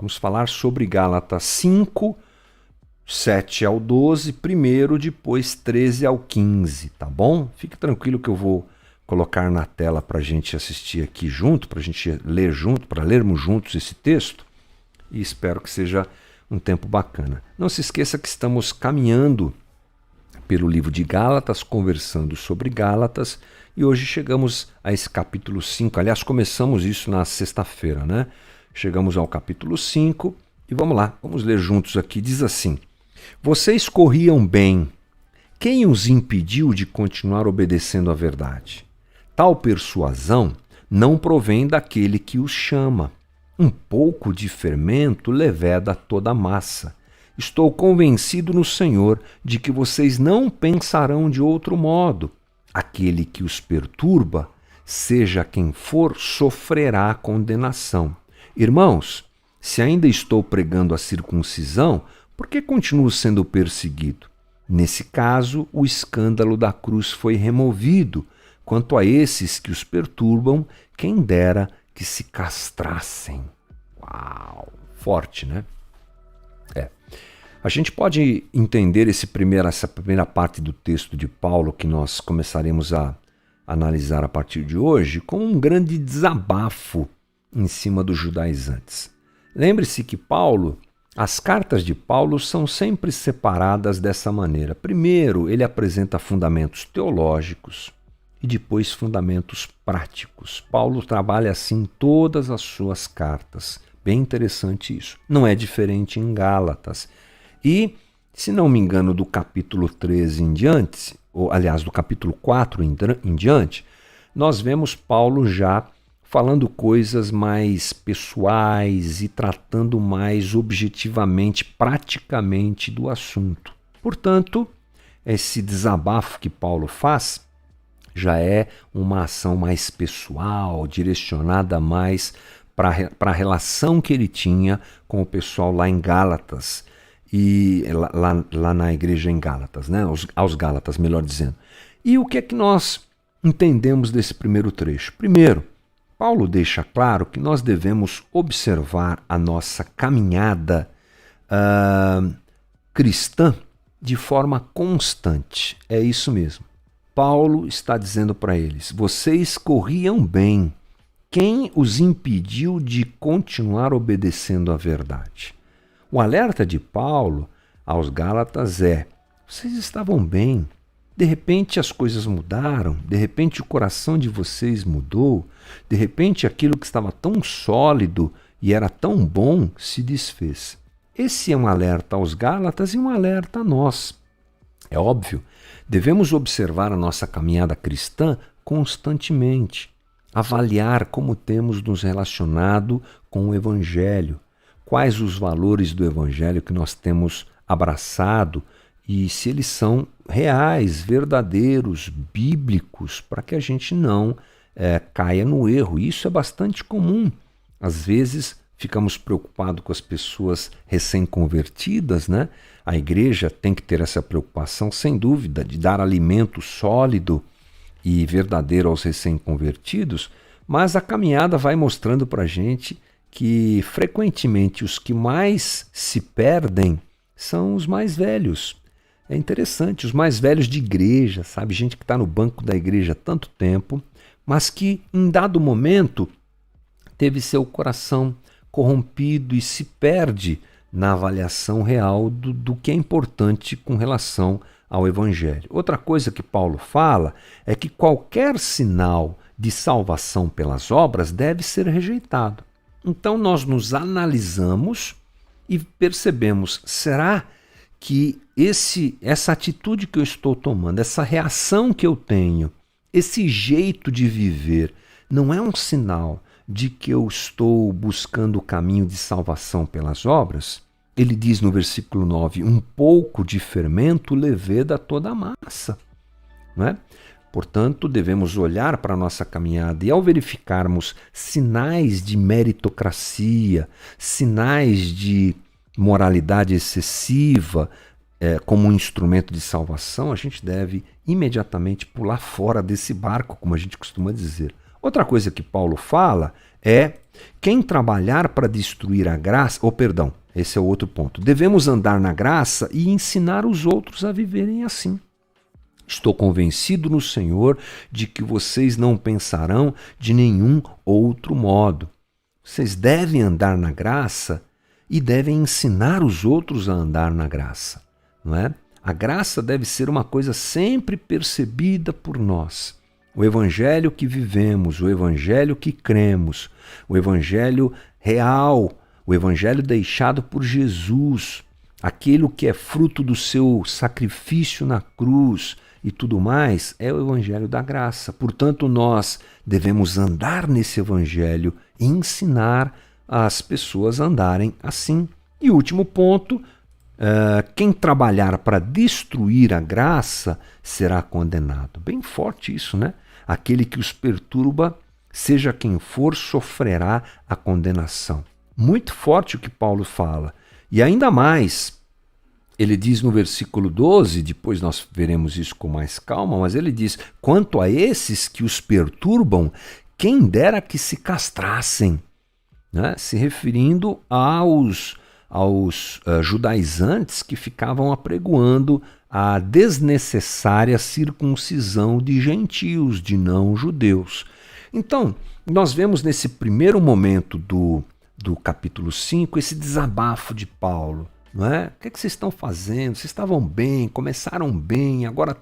Vamos falar sobre Gálatas 5, 7 ao 12, primeiro, depois 13 ao 15, tá bom? Fique tranquilo que eu vou colocar na tela para a gente assistir aqui junto, para a gente ler junto, para lermos juntos esse texto, e espero que seja um tempo bacana. Não se esqueça que estamos caminhando pelo livro de Gálatas, conversando sobre Gálatas, e hoje chegamos a esse capítulo 5. Aliás, começamos isso na sexta-feira, né? Chegamos ao capítulo 5 e vamos lá, vamos ler juntos aqui. Diz assim: vocês corriam bem. Quem os impediu de continuar obedecendo à verdade? Tal persuasão não provém daquele que os chama. Um pouco de fermento leveda toda a massa. Estou convencido no Senhor de que vocês não pensarão de outro modo. Aquele que os perturba, seja quem for, sofrerá condenação. Irmãos, se ainda estou pregando a circuncisão, por que continuo sendo perseguido? Nesse caso, o escândalo da cruz foi removido. Quanto a esses que os perturbam, quem dera que se castrassem. Uau! Forte, né? A gente pode entender essa primeira parte do texto de Paulo, que nós começaremos a analisar a partir de hoje, como um grande desabafo em cima dos judaizantes. Lembre-se que as cartas de Paulo são sempre separadas dessa maneira. Primeiro, ele apresenta fundamentos teológicos e depois fundamentos práticos. Paulo trabalha assim todas as suas cartas. Bem interessante isso. Não é diferente em Gálatas. E, se não me engano, do capítulo 13 em diante, ou aliás, do capítulo 4 em diante, nós vemos Paulo já falando coisas mais pessoais e tratando mais objetivamente, praticamente do assunto. Portanto, esse desabafo que Paulo faz já é uma ação mais pessoal, direcionada mais para a relação que ele tinha com o pessoal lá em Gálatas, e lá na igreja em Gálatas, né? aos Gálatas, melhor dizendo. E o que é que nós entendemos desse primeiro trecho? Primeiro, Paulo deixa claro que nós devemos observar a nossa caminhada cristã de forma constante. É isso mesmo. Paulo está dizendo para eles: vocês corriam bem. Quem os impediu de continuar obedecendo à verdade? O alerta de Paulo aos Gálatas é: vocês estavam bem, de repente as coisas mudaram, de repente o coração de vocês mudou, de repente aquilo que estava tão sólido e era tão bom se desfez. Esse é um alerta aos Gálatas e um alerta a nós. É óbvio, devemos observar a nossa caminhada cristã constantemente, avaliar como temos nos relacionado com o Evangelho, quais os valores do Evangelho que nós temos abraçado e se eles são reais, verdadeiros, bíblicos, para que a gente não caia no erro. Isso é bastante comum. Às vezes ficamos preocupados com as pessoas recém-convertidas, né? A igreja tem que ter essa preocupação, sem dúvida, de dar alimento sólido e verdadeiro aos recém-convertidos, mas a caminhada vai mostrando para a gente que frequentemente os que mais se perdem são os mais velhos. É interessante, os mais velhos de igreja, sabe? Gente que está no banco da igreja há tanto tempo, mas que em dado momento teve seu coração corrompido e se perde na avaliação real do que é importante com relação ao Evangelho. Outra coisa que Paulo fala é que qualquer sinal de salvação pelas obras deve ser rejeitado. Então nós nos analisamos e percebemos: será que essa atitude que eu estou tomando, essa reação que eu tenho, esse jeito de viver, não é um sinal de que eu estou buscando o caminho de salvação pelas obras? Ele diz no versículo 9: um pouco de fermento leveda toda a massa. Não é? Portanto, devemos olhar para a nossa caminhada e, ao verificarmos sinais de meritocracia, sinais de moralidade excessiva como um instrumento de salvação, a gente deve imediatamente pular fora desse barco, como a gente costuma dizer. Outra coisa que Paulo fala é: quem trabalhar para destruir a graça, esse é o outro ponto. Devemos andar na graça e ensinar os outros a viverem assim. Estou convencido no Senhor de que vocês não pensarão de nenhum outro modo. Vocês devem andar na graça e devem ensinar os outros a andar na graça, não é? A graça deve ser uma coisa sempre percebida por nós. O evangelho que vivemos, o evangelho que cremos, o evangelho real, o evangelho deixado por Jesus, aquilo que é fruto do seu sacrifício na cruz e tudo mais, é o evangelho da graça. Portanto, nós devemos andar nesse evangelho e ensinar as pessoas a andarem assim. E último ponto, quem trabalhar para destruir a graça será condenado. Bem forte isso, né? Aquele que os perturba, seja quem for, sofrerá a condenação. Muito forte o que Paulo fala. E ainda mais, ele diz no versículo 12, depois nós veremos isso com mais calma, mas ele diz: quanto a esses que os perturbam, quem dera que se castrassem, né? Se referindo aos judaizantes que ficavam apregoando a desnecessária circuncisão de gentios, de não-judeus. Então, nós vemos nesse primeiro momento do capítulo 5 esse desabafo de Paulo. Não é? O que vocês estão fazendo? Vocês estavam bem, começaram bem, agora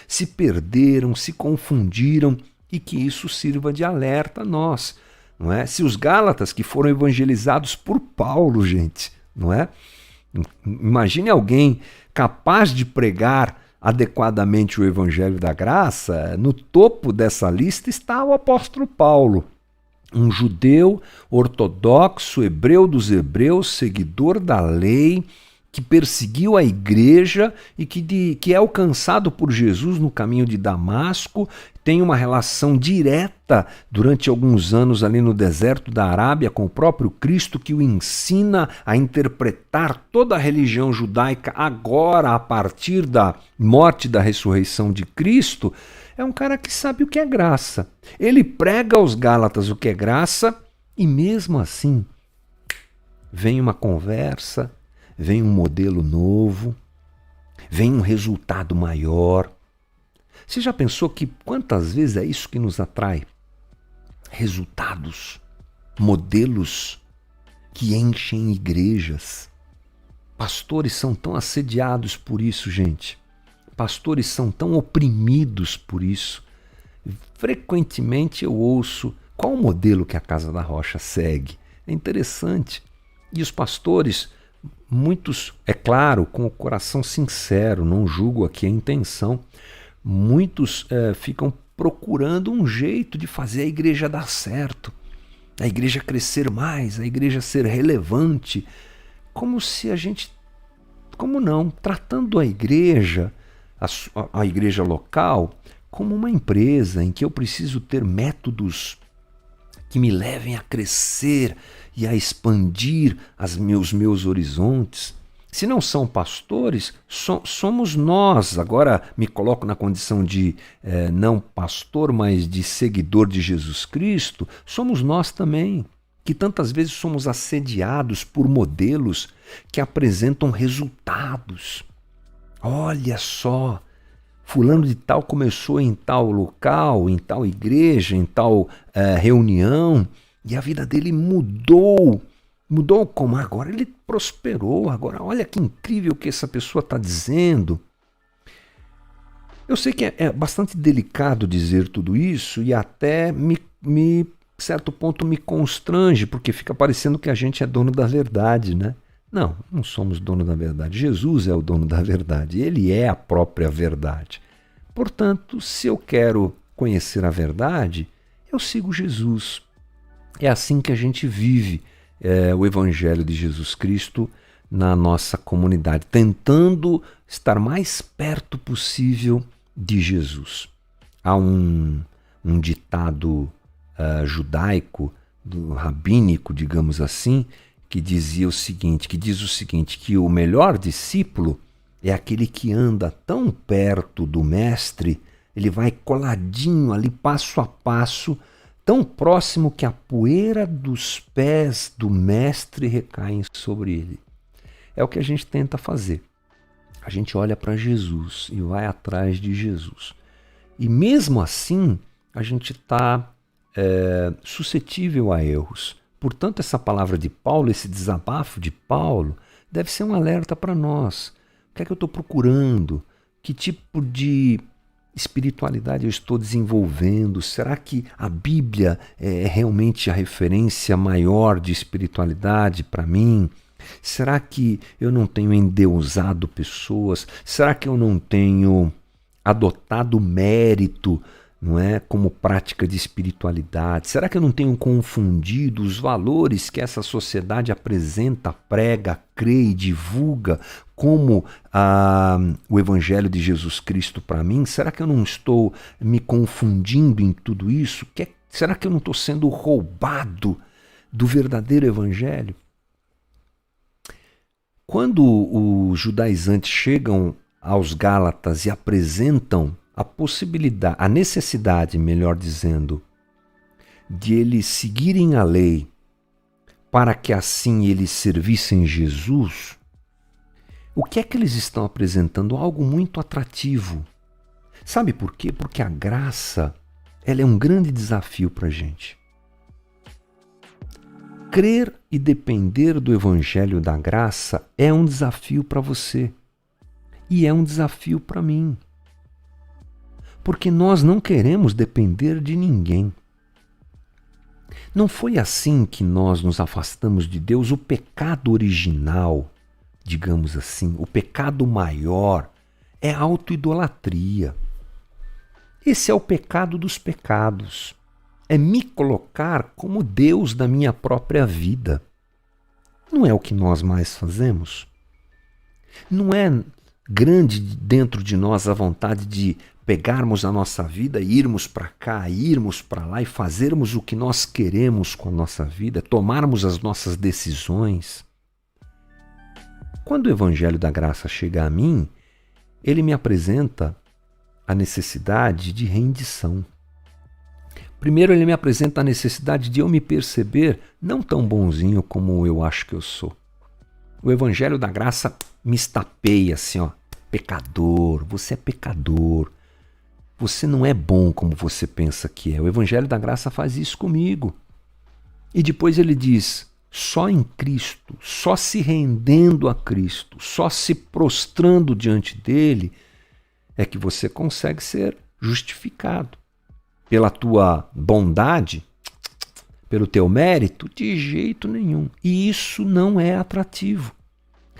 se perderam, se confundiram, e que isso sirva de alerta a nós. Não é? Se os Gálatas que foram evangelizados por Paulo, gente, não é? Imagine alguém capaz de pregar adequadamente o evangelho da graça. No topo dessa lista está o apóstolo Paulo, um judeu ortodoxo, hebreu dos hebreus, seguidor da lei, que perseguiu a igreja e que é alcançado por Jesus no caminho de Damasco, tem uma relação direta durante alguns anos ali no deserto da Arábia com o próprio Cristo, que o ensina a interpretar toda a religião judaica agora a partir da morte e da ressurreição de Cristo. É um cara que sabe o que é graça. Ele prega aos Gálatas o que é graça e mesmo assim vem uma conversa, vem um modelo novo, vem um resultado maior. Você já pensou que quantas vezes é isso que nos atrai? Resultados, modelos que enchem igrejas. Pastores são tão assediados por isso, gente. Pastores são tão oprimidos por isso. Frequentemente eu ouço qual o modelo que a Casa da Rocha segue. É interessante. E os pastores, muitos, é claro, com o coração sincero, não julgo aqui a intenção, muitos ficam procurando um jeito de fazer a igreja dar certo, a igreja crescer mais, a igreja ser relevante, como se a gente, como não, tratando a igreja local, como uma empresa em que eu preciso ter métodos que me levem a crescer e a expandir os meus horizontes. Se não são pastores, somos nós. Agora me coloco na condição de não pastor, mas de seguidor de Jesus Cristo. Somos nós também, que tantas vezes somos assediados por modelos que apresentam resultados. Olha só, fulano de tal começou em tal local, em tal igreja, em tal reunião, e a vida dele mudou. Mudou como? Agora ele prosperou. Agora olha que incrível que essa pessoa está dizendo. Eu sei que é bastante delicado dizer tudo isso e até certo ponto me constrange, porque fica parecendo que a gente é dono da verdade, né? Não, não somos dono da verdade. Jesus é o dono da verdade. Ele é a própria verdade. Portanto, se eu quero conhecer a verdade, eu sigo Jesus. É assim que a gente vive o Evangelho de Jesus Cristo na nossa comunidade, tentando estar mais perto possível de Jesus. Há um ditado judaico, rabínico, digamos assim, que diz o seguinte, que o melhor discípulo é aquele que anda tão perto do mestre, ele vai coladinho ali, passo a passo, tão próximo que a poeira dos pés do Mestre recai sobre ele. É o que a gente tenta fazer. A gente olha para Jesus e vai atrás de Jesus. E mesmo assim, a gente está suscetível a erros. Portanto, essa palavra de Paulo, esse desabafo de Paulo, deve ser um alerta para nós. O que é que eu estou procurando? Que tipo de espiritualidade eu estou desenvolvendo? Será que a Bíblia é realmente a referência maior de espiritualidade para mim? Será que eu não tenho endeusado pessoas? Será que eu não tenho adotado mérito, não é, como prática de espiritualidade? Será que eu não tenho confundido os valores que essa sociedade apresenta, prega, crê e divulga como o Evangelho de Jesus Cristo para mim? Será que eu não estou me confundindo em tudo isso? Será que eu não estou sendo roubado do verdadeiro Evangelho? Quando os judaizantes chegam aos Gálatas e apresentam a possibilidade, a necessidade, melhor dizendo, de eles seguirem a lei para que assim eles servissem Jesus, o que é que eles estão apresentando? Algo muito atrativo. Sabe por quê? Porque a graça, ela é um grande desafio para a gente. Crer e depender do Evangelho da Graça é um desafio para você. E é um desafio para mim. Porque nós não queremos depender de ninguém. Não foi assim que nós nos afastamos de Deus. O pecado original, digamos assim, o pecado maior, é a autoidolatria. Esse é o pecado dos pecados. É me colocar como Deus da minha própria vida. Não é o que nós mais fazemos? Não é grande dentro de nós a vontade de pegarmos a nossa vida e irmos para cá, irmos para lá e fazermos o que nós queremos com a nossa vida, tomarmos as nossas decisões? Quando o Evangelho da Graça chega a mim, ele me apresenta a necessidade de rendição. Primeiro, ele me apresenta a necessidade de eu me perceber não tão bonzinho como eu acho que eu sou. O Evangelho da Graça me estapeia assim, ó, pecador, você é pecador. Você não é bom como você pensa que é. O Evangelho da Graça faz isso comigo. E depois ele diz, só em Cristo, só se rendendo a Cristo, só se prostrando diante dele, é que você consegue ser justificado. Pela tua bondade, pelo teu mérito, de jeito nenhum. E isso não é atrativo.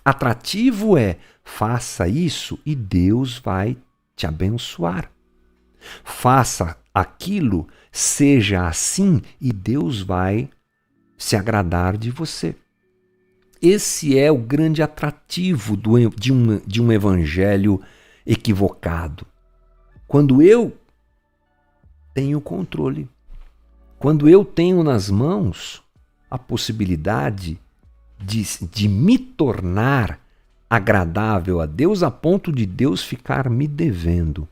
Atrativo é, faça isso e Deus vai te abençoar. Faça aquilo, seja assim e Deus vai se agradar de você. Esse é o grande atrativo de um evangelho equivocado. Quando eu tenho controle, quando eu tenho nas mãos a possibilidade de me tornar agradável a Deus a ponto de Deus ficar me devendo.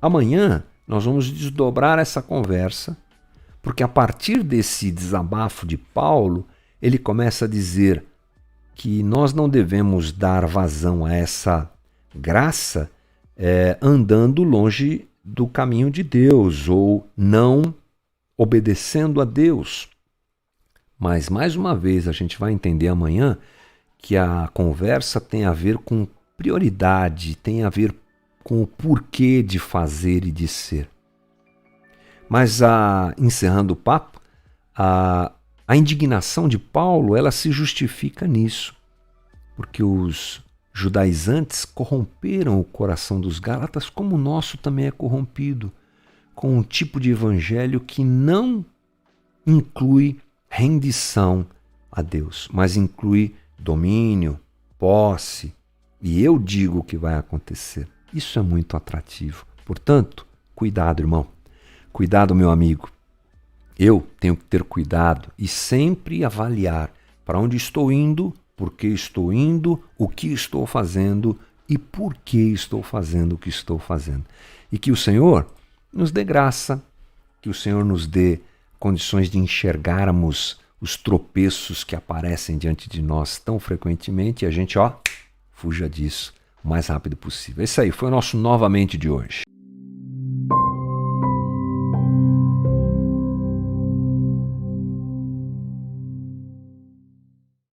Amanhã nós vamos desdobrar essa conversa, porque a partir desse desabafo de Paulo, ele começa a dizer que nós não devemos dar vazão a essa graça andando longe do caminho de Deus ou não obedecendo a Deus. Mas, mais uma vez, a gente vai entender amanhã que a conversa tem a ver com prioridade, tem a ver com o porquê de fazer e de ser. Mas, encerrando o papo, a indignação de Paulo, ela se justifica nisso, porque os judaizantes corromperam o coração dos Gálatas como o nosso também é corrompido, com um tipo de evangelho que não inclui rendição a Deus, mas inclui domínio, posse, e eu digo o que vai acontecer. Isso é muito atrativo. Portanto, cuidado, irmão. Cuidado, meu amigo. Eu tenho que ter cuidado e sempre avaliar para onde estou indo, por que estou indo, o que estou fazendo e por que estou fazendo o que estou fazendo. E que o Senhor nos dê graça que o Senhor nos dê condições de enxergarmos os tropeços que aparecem diante de nós tão frequentemente e a gente, fuja disso o mais rápido possível. Esse aí foi o nosso Novamente de hoje.